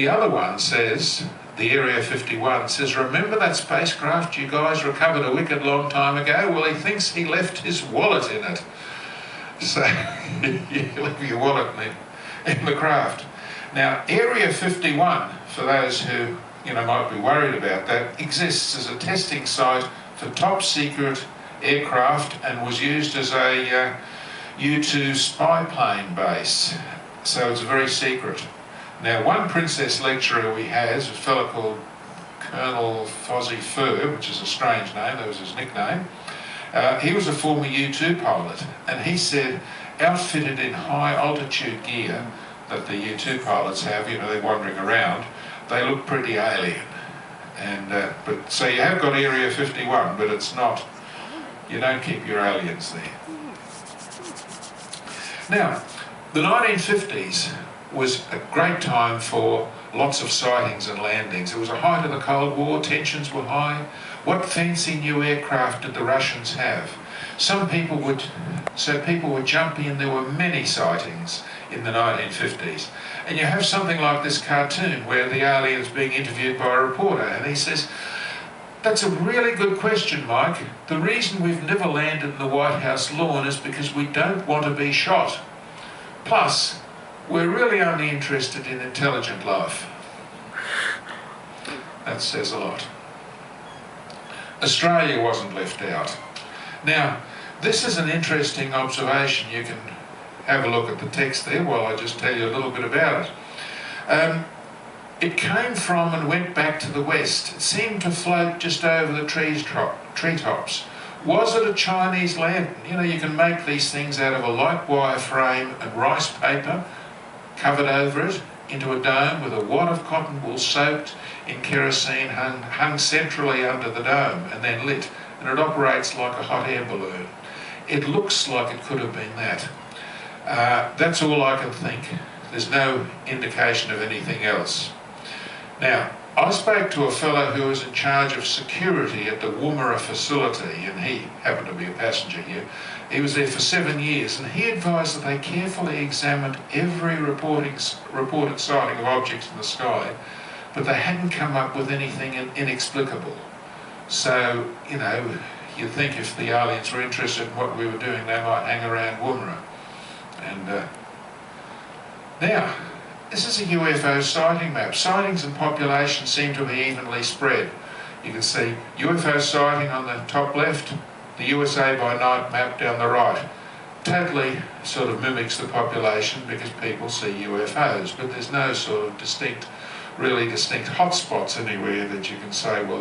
the other one says, the Area 51 says, remember that spacecraft you guys recovered a wicked long time ago? Well, he thinks he left his wallet in it. So you leave your wallet in the craft. Now, Area 51, for those who might be worried about that, exists as a testing site for top secret aircraft and was used as a U-2 spy plane base. So it's very secret. Now, one Princess lecturer we has, a fellow called Colonel Fozzie Fur, which is a strange name, that was his nickname. He was a former U-2 pilot, and he said, outfitted in high altitude gear that the U-2 pilots have, they're wandering around, they look pretty alien. And so you have got Area 51, but it's not, you don't keep your aliens there. Now, the 1950s was a great time for lots of sightings and landings. It was the height of the Cold War, tensions were high. What fancy new aircraft did the Russians have? So people were jumpy, and there were many sightings in the 1950s. And you have something like this cartoon where the alien's being interviewed by a reporter, and he says, that's a really good question, Mike. The reason we've never landed in the White House lawn is because we don't want to be shot. Plus, we're really only interested in intelligent life. That says a lot. Australia wasn't left out. Now, this is an interesting observation. You can have a look at the text there while I just tell you a little bit about it. It came from and went back to the west. It seemed to float just over the treetops. Was it a Chinese lantern? You can make these things out of a light wire frame and rice paper covered over it into a dome with a wad of cotton wool soaked in kerosene hung centrally under the dome and then lit, and it operates like a hot air balloon. It looks like it could have been that. That's all I can think. There's no indication of anything else. Now, I spoke to a fellow who was in charge of security at the Woomera facility, and he happened to be a passenger here. He was there for 7 years, and he advised that they carefully examined every reported sighting of objects in the sky, but they hadn't come up with anything inexplicable. So, you'd think if the aliens were interested in what we were doing, they might hang around Woomera. And now, this is a UFO sighting map. Sightings and population seem to be evenly spread. You can see UFO sighting on the top left, the USA by night map down the right. Totally sort of mimics the population because people see UFOs, but there's no sort of really distinct hotspots anywhere that you can say, well,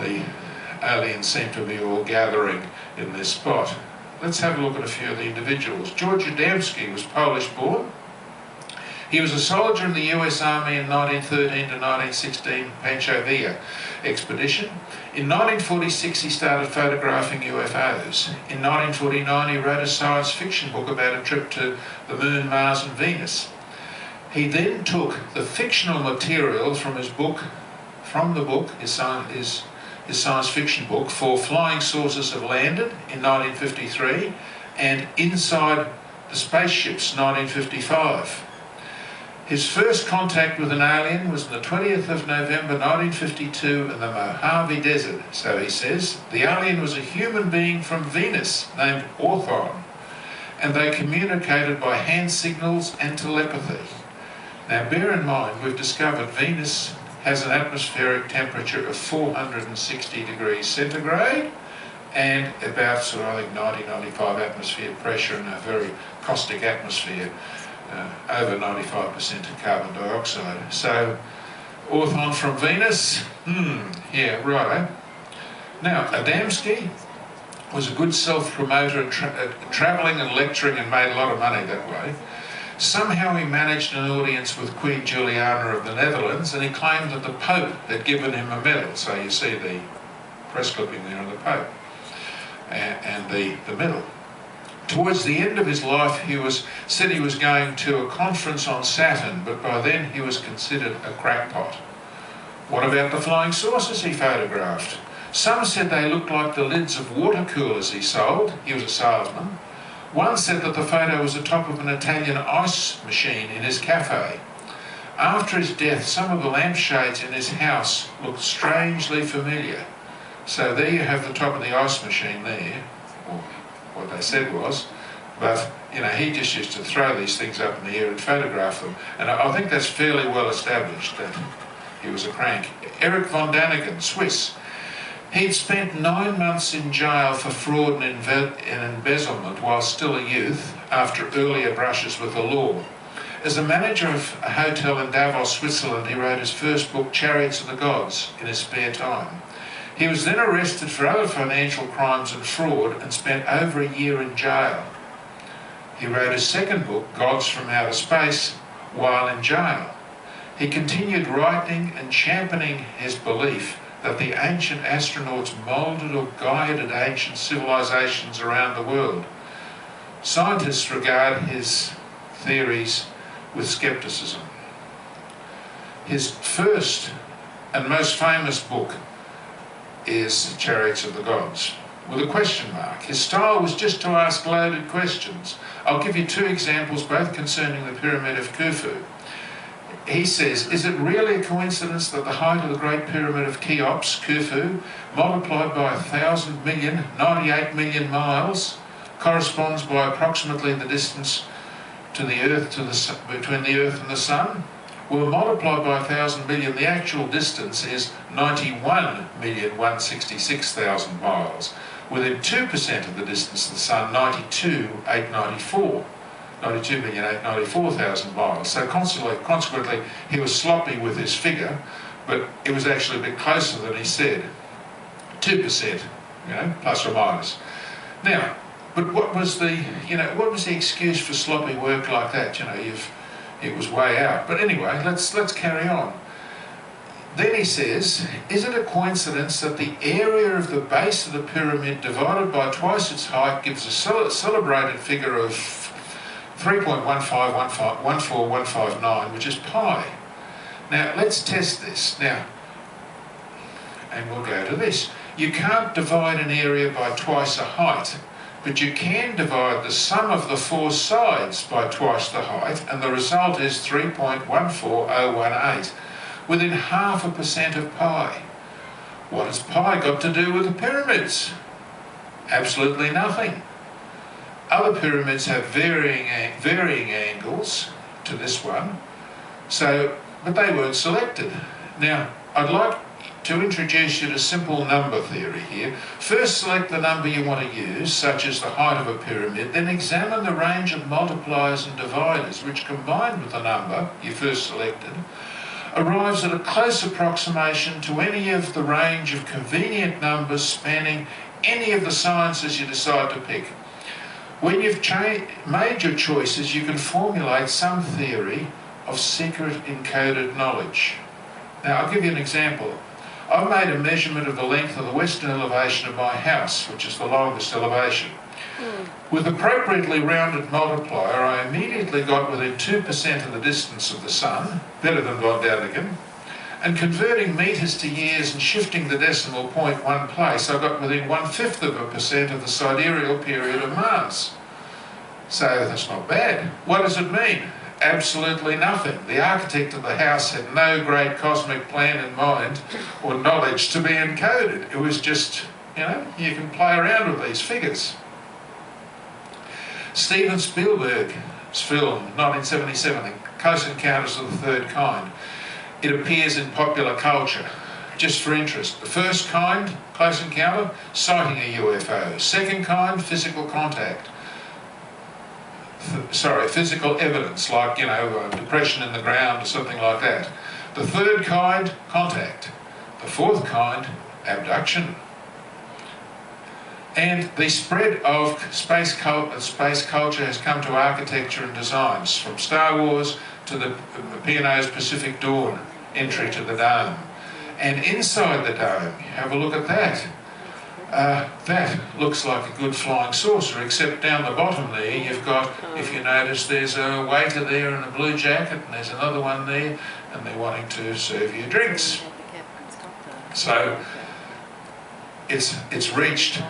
the aliens seem to be all gathering in this spot. Let's have a look at a few of the individuals. George Adamski was Polish-born. He was a soldier in the US Army in 1913 to 1916 Pancho Villa expedition. In 1946 he started photographing UFOs. In 1949 he wrote a science fiction book about a trip to the Moon, Mars and Venus. He then took the fictional material from his book, his science fiction book, For Flying Saucers Have Landed in 1953 and Inside the Spaceships 1955. His first contact with an alien was on the 20th of November 1952 in the Mojave Desert. So he says, the alien was a human being from Venus named Orthon, and they communicated by hand signals and telepathy. Now bear in mind, we've discovered Venus has an atmospheric temperature of 460 degrees centigrade and about, I think, 90-95 atmosphere pressure in a very caustic atmosphere. Over 95% of carbon dioxide. So, Orthon from Venus, yeah, right. Now, Adamski was a good self-promoter, travelling and lecturing and made a lot of money that way. Somehow he managed an audience with Queen Juliana of the Netherlands, and he claimed that the Pope had given him a medal. So you see the press clipping there of the Pope and the medal. Towards the end of his life, said he was going to a conference on Saturn, but by then he was considered a crackpot. What about the flying saucers he photographed? Some said they looked like the lids of water coolers he sold. He was a salesman. One said that the photo was the top of an Italian ice machine in his cafe. After his death, some of the lampshades in his house looked strangely familiar. So there you have the top of the ice machine there, or what they said was, but you know, he just used to throw these things up in the air and photograph them. And I think that's fairly well established that he was a crank. Eric von Daniken, Swiss. He'd spent 9 months in jail for fraud and embezzlement while still a youth after earlier brushes with the law. As a manager of a hotel in Davos, Switzerland, he wrote his first book, Chariots of the Gods, in his spare time. He was then arrested for other financial crimes and fraud and spent over a year in jail. He wrote his second book, Gods from Outer Space, while in jail. He continued writing and championing his belief that the ancient astronauts moulded or guided ancient civilizations around the world. Scientists regard his theories with skepticism. His first and most famous book is Chariots of the Gods, with a question mark. His style was just to ask loaded questions. I'll give you 2 examples, both concerning the Pyramid of Khufu. He says, is it really a coincidence that the height of the Great Pyramid of Cheops, Khufu, multiplied by 1,000 million, 98 million miles, corresponds by approximately the distance to the Earth, between the Earth and the Sun? Well, multiplied by 1,000 million, the actual distance is 91,166,000 miles. Within 2% of the distance of the Sun, 92,894,000 miles. So consequently, he was sloppy with his figure, but it was actually a bit closer than he said. 2%, you know, plus or minus. Now, but what was the excuse for sloppy work like that? You know, it was way out. But anyway, let's carry on. Then he says, is it a coincidence that the area of the base of the pyramid divided by twice its height gives a celebrated figure of 3.1514159, which is pi? Now, let's test this. Now, and we'll go to this. You can't divide an area by twice a height, but you can divide the sum of the 4 sides by twice the height, and the result is 3.14018, within 0.5% of pi. What has pi got to do with the pyramids? Absolutely nothing. Other pyramids have varying angles to this one, but they weren't selected. Now, I'd like to introduce you to simple number theory here. First, select the number you want to use, such as the height of a pyramid, then examine the range of multipliers and dividers, which combined with the number you first selected, arrives at a close approximation to any of the range of convenient numbers spanning any of the sciences you decide to pick. When you've made your choices, you can formulate some theory of secret encoded knowledge. Now, I'll give you an example. I've made a measurement of the length of the western elevation of my house, which is the longest elevation. With appropriately rounded multiplier, I immediately got within 2% of the distance of the Sun, better than von Daniken, and converting metres to years and shifting the decimal point 1 place, I got within 1/5% of the sidereal period of Mars. So that's not bad. What does it mean? Absolutely nothing. The architect of the house had no great cosmic plan in mind or knowledge to be encoded. It was just, you know, you can play around with these figures. Steven Spielberg's film, 1977, Close Encounters of the Third Kind. It appears in popular culture, just for interest. The first kind, close encounter, sighting a UFO. Second kind, physical contact. Physical evidence, like, you know, depression in the ground or something like that. The third kind, contact. The fourth kind, abduction. And the spread of space culture has come to architecture and designs, from Star Wars to the P&O's Pacific Dawn entry to the dome. And inside the dome, have a look at that. That looks like a good flying saucer, except down the bottom there you've got, if you notice, there's a waiter there in a blue jacket, and there's another one there, and they're wanting to serve you drinks. So it's reached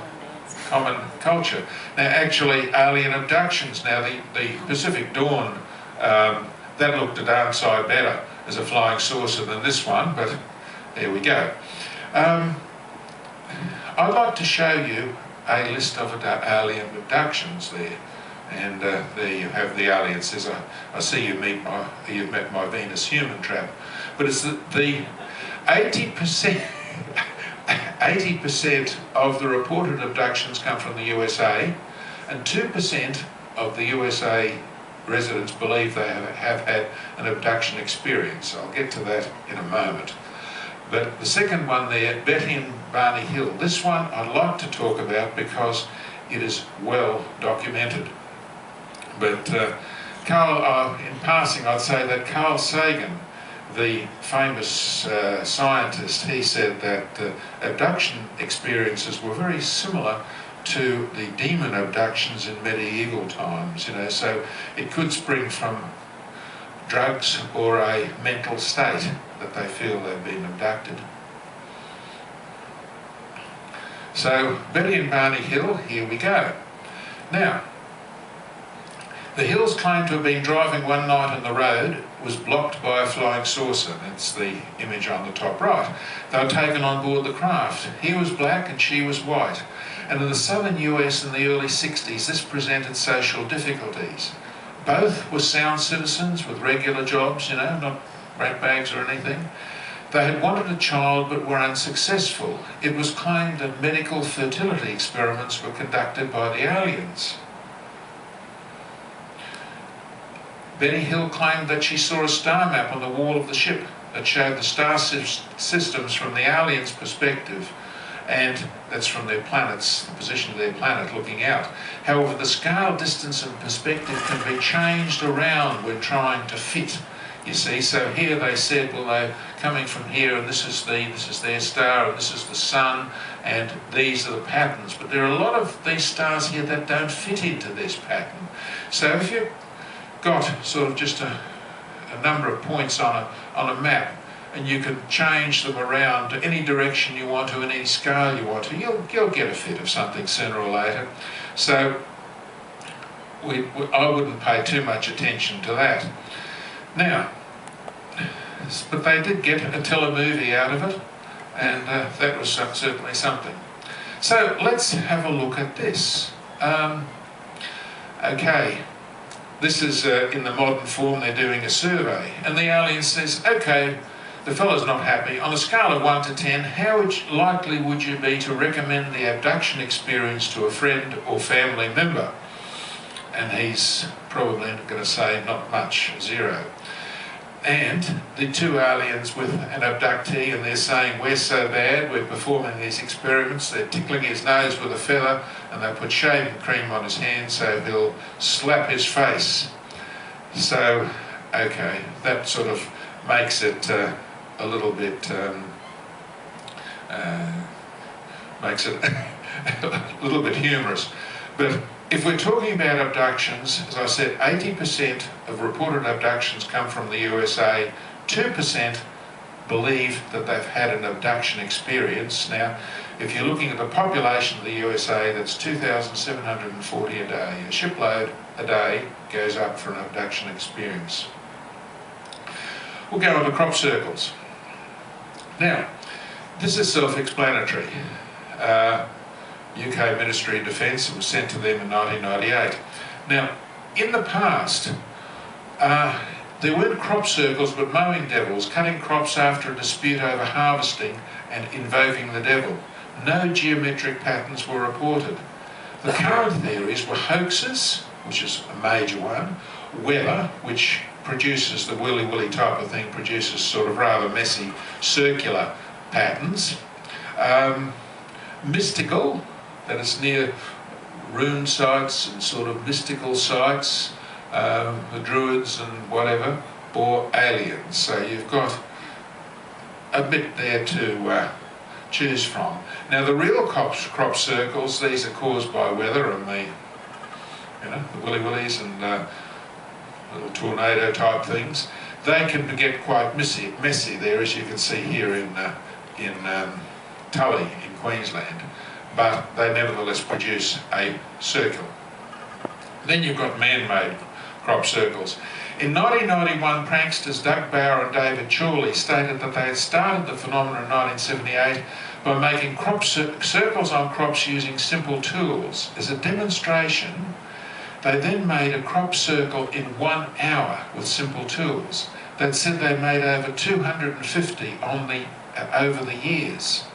common culture. Now, actually, alien abductions. Now, the Pacific Dawn, that looked a darn sight better. as a flying saucer than this one, but there we go. I'd like to show you a list of alien abductions there. And there you have the aliens. There's I see you've met my Venus human trap. But it's the 80% 80% of the reported abductions come from the USA, and 2% of the USA residents believe they have had an abduction experience. I'll get to that in a moment. But the second one there, Betty and Barney Hill, this one I'd like to talk about because it is well documented. But Carl, in passing, I'd say that Carl Sagan, the famous scientist, he said that abduction experiences were very similar to the demon abductions in medieval times, you know, so it could spring from drugs or a mental state that they feel they've been abducted. So Betty and Barney Hill, here we go. Now, the Hills claim to have been driving one night on the road, was blocked by a flying saucer. That's the image on the top right. They were taken on board the craft. He was black and she was white. And in the southern US in the early 60s, this presented social difficulties. Both were sound citizens with regular jobs, you know, not ratbags or anything. They had wanted a child but were unsuccessful. It was claimed that medical fertility experiments were conducted by the aliens. Betty Hill claimed that she saw a star map on the wall of the ship that showed the star systems from the aliens' perspective, and that's from their planets, the position of their planet looking out. However, the scale, distance and perspective can be changed around when trying to fit, you see. So here they said, well, they're coming from here and this is their star and this is the sun and these are the patterns. But there are a lot of these stars here that don't fit into this pattern. So if you've got sort of just a number of points on a map, and you can change them around to any direction you want to, in any scale you want to, you'll get a fit of something sooner or later. So I wouldn't pay too much attention to that. Now, but they did get a telemovie out of it, and that was certainly something. So let's have a look at this. Okay. This is in the modern form, they're doing a survey, and the alien says, okay, the fellow's not happy. On a scale of 1 to 10, how likely would you be to recommend the abduction experience to a friend or family member? And he's probably going to say not much, 0. And the two aliens with an abductee, and they're saying, we're so bad, we're performing these experiments, they're tickling his nose with a feather, and they put shaving cream on his hand so he'll slap his face. So, okay, that sort of makes it a little bit, makes it a little bit humorous. But if we're talking about abductions, as I said, 80% of reported abductions come from the USA, 2% believe that they've had an abduction experience. Now, if you're looking at the population of the USA, that's 2,740 a day. A shipload a day goes up for an abduction experience. We'll go on to crop circles. Now, this is self-explanatory. UK Ministry of Defence, it was sent to them in 1998. Now, in the past, there weren't crop circles but mowing devils, cutting crops after a dispute over harvesting and invoking the devil. No geometric patterns were reported. The current theories were hoaxes, which is a major one, weather, which produces the willy-willy type of thing, produces sort of rather messy circular patterns. Mystical, that it's near rune sites and sort of mystical sites, the druids and whatever, or aliens. So you've got a bit there to choose from. Now the real crop circles, these are caused by weather and the willy-willies and little tornado type things. They can get quite messy there, as you can see here in Tully in Queensland, but they nevertheless produce a circle. Then you've got man-made crop circles. In 1991, pranksters Doug Bauer and David Chorley stated that they had started the phenomenon in 1978 by making circles on crops using simple tools. As a demonstration, they then made a crop circle in 1 hour with simple tools. They said they made over 250 over the years.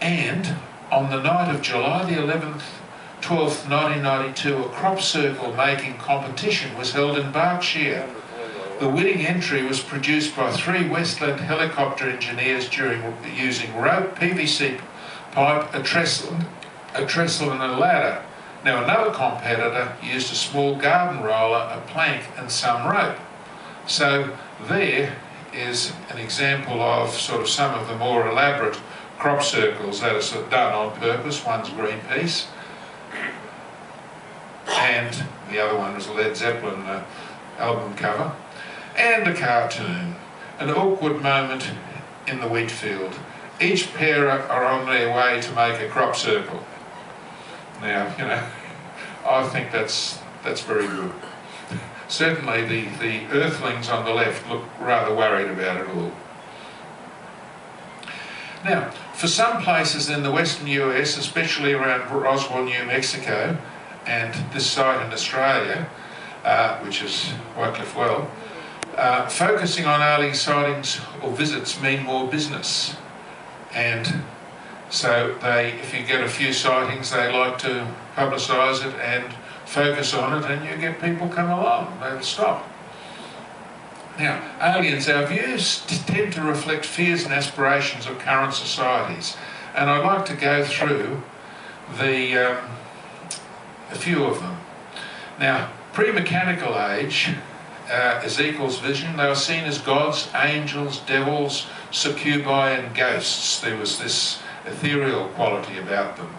And on the night of July the 11th, 12th, 1992, a crop circle making competition was held in Berkshire. The winning entry was produced by 3 Westland helicopter engineers using rope, PVC pipe, a trestle and a ladder. Now another competitor used a small garden roller, a plank and some rope. So there is an example of sort of some of the more elaborate crop circles that are sort of done on purpose. One's Greenpeace, and the other one was a Led Zeppelin album cover, and a cartoon, an awkward moment in the wheat field. Each pair are on their way to make a crop circle. Now, you know, I think that's very good. Certainly the earthlings on the left look rather worried about it all. Now, for some places in the western US, especially around Roswell, New Mexico, and this site in Australia, which is Wycliffe Well, focusing on alien sightings or visits mean more business. And so if you get a few sightings, they like to publicise it and focus on it, and you get people come along, they'll stop. Now, aliens, our views tend to reflect fears and aspirations of current societies, and I'd like to go through a few of them. Now, pre-mechanical age, Ezekiel's vision, they were seen as gods, angels, devils, succubi and ghosts. There was this ethereal quality about them.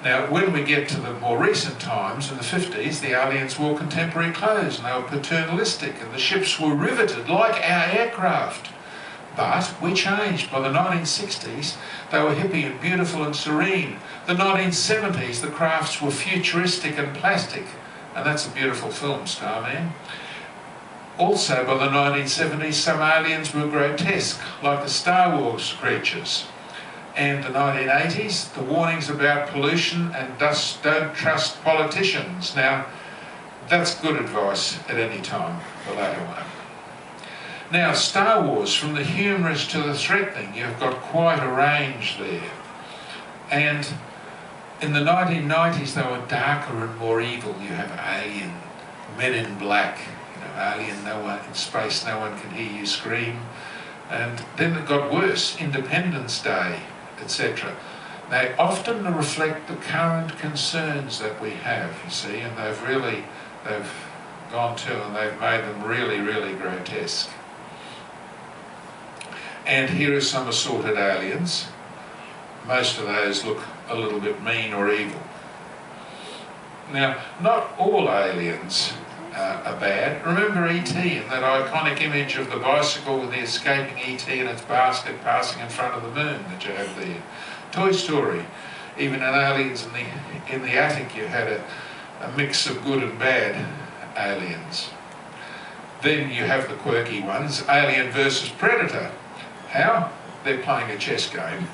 Now, when we get to the more recent times, in the 50s, the aliens wore contemporary clothes and they were paternalistic and the ships were riveted like our aircraft. But we changed. By the 1960s, they were hippie and beautiful and serene. The 1970s, the crafts were futuristic and plastic. And that's a beautiful film, Starman. Also, by the 1970s, some aliens were grotesque, like the Star Wars creatures. And the 1980s, the warnings about pollution and don't trust politicians. Now, that's good advice at any time, the latter one. Now, Star Wars, from the humorous to the threatening, you've got quite a range there. And in the 1990s, they were darker and more evil. You have Alien, Men in Black, you know, Alien, no one in space, no one can hear you scream. And then it got worse, Independence Day, etc. They often reflect the current concerns that we have, you see, and they've gone to and they've made them really, really grotesque. And here are some assorted aliens. Most of those look a little bit mean or evil. Now, not all aliens are bad. Remember E.T. and that iconic image of the bicycle with the escaping E.T. and its basket passing in front of the moon that you have there. Toy Story, even in Aliens in the Attic, you had a mix of good and bad aliens. Then you have the quirky ones, Alien versus Predator. How? They're playing a chess game.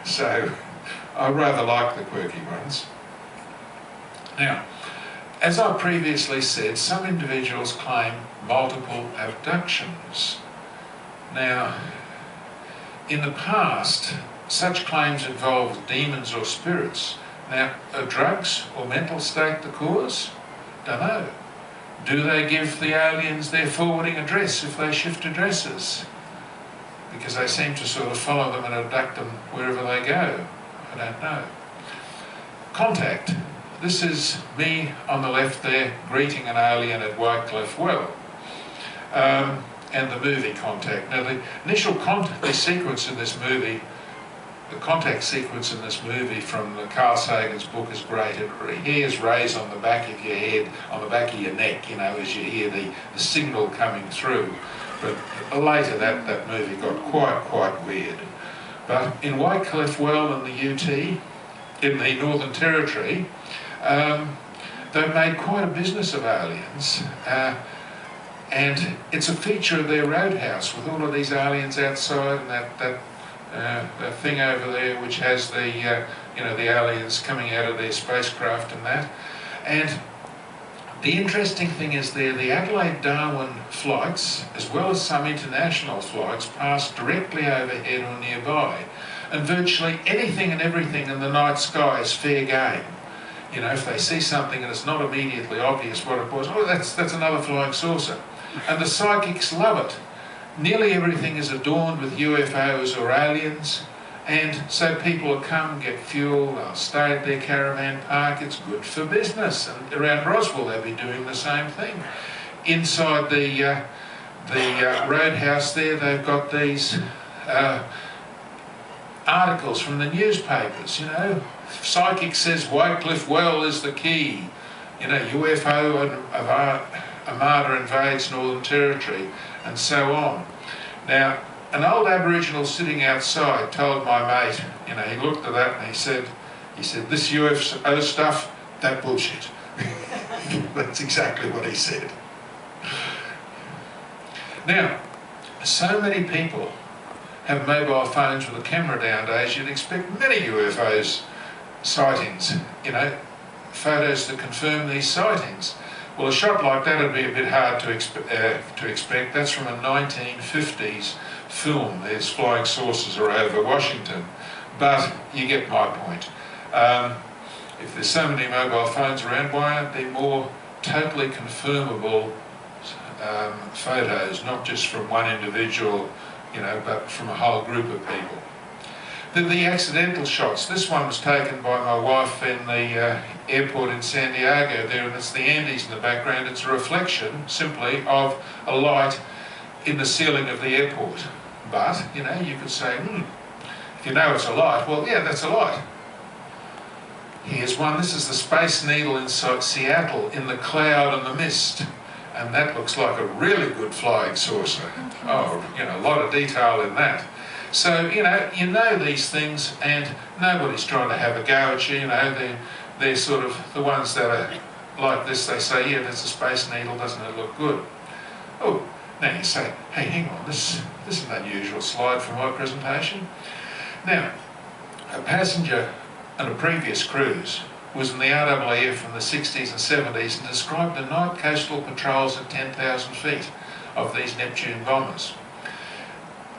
So I rather like the quirky ones. Now, as I previously said, some individuals claim multiple abductions. Now, in the past, such claims involved demons or spirits. Now, are drugs or mental state the cause? Don't know. Do they give the aliens their forwarding address if they shift addresses? Because they seem to sort of follow them and abduct them wherever they go. I don't know. Contact. This is me on the left there greeting an alien at Wycliffe Well. And the movie Contact. Now the initial sequence in this movie, the contact sequence in this movie from Carl Sagan's book is great. Hairs raise on the back of your head, on the back of your neck, you know, as you hear the signal coming through. But later that movie got quite weird. But in Wycliffe Well in the UT, in the Northern Territory, they made quite a business of aliens, and it's a feature of their roadhouse with all of these aliens outside, and that thing over there which has the the aliens coming out of their spacecraft and that. And the interesting thing is the Adelaide-Darwin flights, as well as some international flights, pass directly overhead or nearby. And virtually anything and everything in the night sky is fair game. You know, if they see something and it's not immediately obvious what it was, oh, that's another flying saucer. And the psychics love it. Nearly everything is adorned with UFOs or aliens, and so people will come, get fuel, they'll stay at their caravan park. It's good for business. And around Roswell they'll be doing the same thing. Inside the roadhouse there, they've got these articles from the newspapers, you know. Psychic says Wycliffe Well is the key. You know, UFO and Armada invades Northern Territory, and so on. Now, an old Aboriginal sitting outside told my mate, you know, he looked at that and he said, this UFO stuff, that bullshit. That's exactly what he said. Now, so many people have mobile phones with a camera nowadays, you'd expect many UFOs sightings, you know, photos that confirm these sightings. Well, a shot like that would be a bit hard to expect. That's from a 1950s film. There's flying saucers are over Washington. But you get my point. If there's so many mobile phones around, why aren't there more totally confirmable photos, not just from one individual, you know, but from a whole group of people? The accidental shots. This one was taken by my wife in the airport in San Diego there, and it's the Andes in the background. It's a reflection, simply, of a light in the ceiling of the airport. But, you know, you could say, if you know it's a light, well, yeah, that's a light. Here's one. This is the Space Needle inside Seattle in the cloud and the mist. And that looks like a really good flying saucer. Oh, you know, a lot of detail in that. So, you know these things, and nobody's trying to have a go at you, you know, they're sort of the ones that are like this. They say, yeah, there's a Space Needle, doesn't it look good? Oh, now you say, hey, hang on, this is an unusual slide from my presentation. Now, a passenger on a previous cruise was in the RAAF in the 60s and 70s and described the night coastal patrols at 10,000 feet of these Neptune bombers.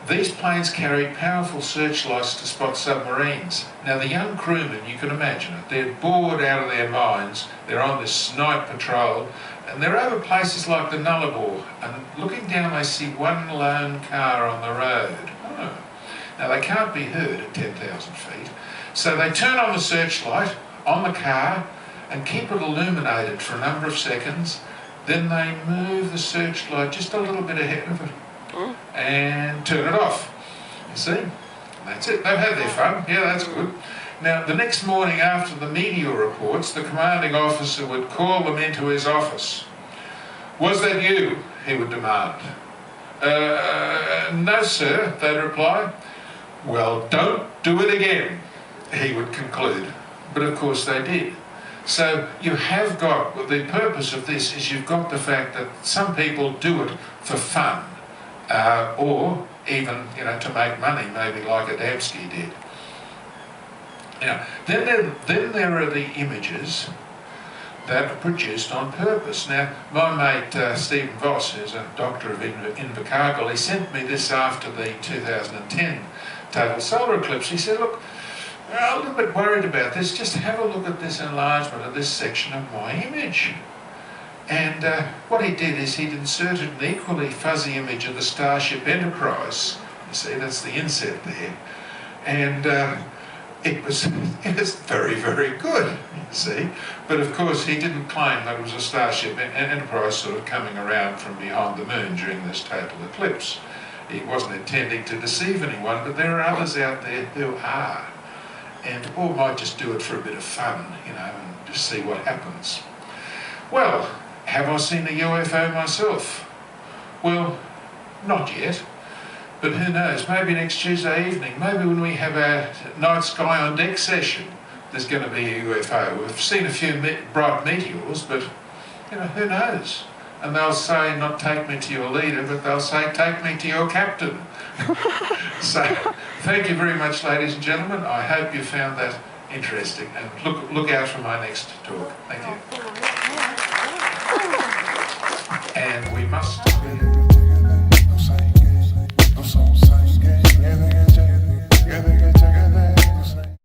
These planes carried powerful searchlights to spot submarines. Now the young crewmen, you can imagine it, they're bored out of their minds, they're on this night patrol, and they're over places like the Nullarbor, and looking down they see one lone car on the road. Oh. Now they can't be heard at 10,000 feet, so they turn on the searchlight on the car and keep it illuminated for a number of seconds, then they move the searchlight just a little bit ahead of it and turn it off. You see? That's it. They've had their fun. Yeah, that's good. Now, the next morning after the media reports, the commanding officer would call them into his office. Was that you? He would demand. No, sir, they'd reply. Well, don't do it again, he would conclude. But of course they did. So you have got, the purpose of this is you've got the fact that some people do it for fun. Or even, you know, to make money, maybe like Adamski did. Now, then there are the images that are produced on purpose. Now, my mate Stephen Voss, who's a doctor of Invercargill, he sent me this after the 2010 total solar eclipse. He said, look, I'm a little bit worried about this. Just have a look at this enlargement of this section of my image. And what he did is he'd inserted an equally fuzzy image of the Starship Enterprise. You see, that's the inset there. And it was very, very good, you see. But of course, he didn't claim that it was a Starship Enterprise sort of coming around from behind the moon during this total eclipse. He wasn't intending to deceive anyone, but there are others out there who are. And or might just do it for a bit of fun, you know, and just see what happens. Well, have I seen a UFO myself? Well, not yet. But who knows, maybe next Tuesday evening, maybe when we have our night sky on deck session, there's going to be a UFO. We've seen a few bright meteors, but you know, who knows? And they'll say, not take me to your leader, but they'll say, take me to your captain. So, thank you very much, ladies and gentlemen. I hope you found that interesting. And look out for my next talk. Thank you. And we must...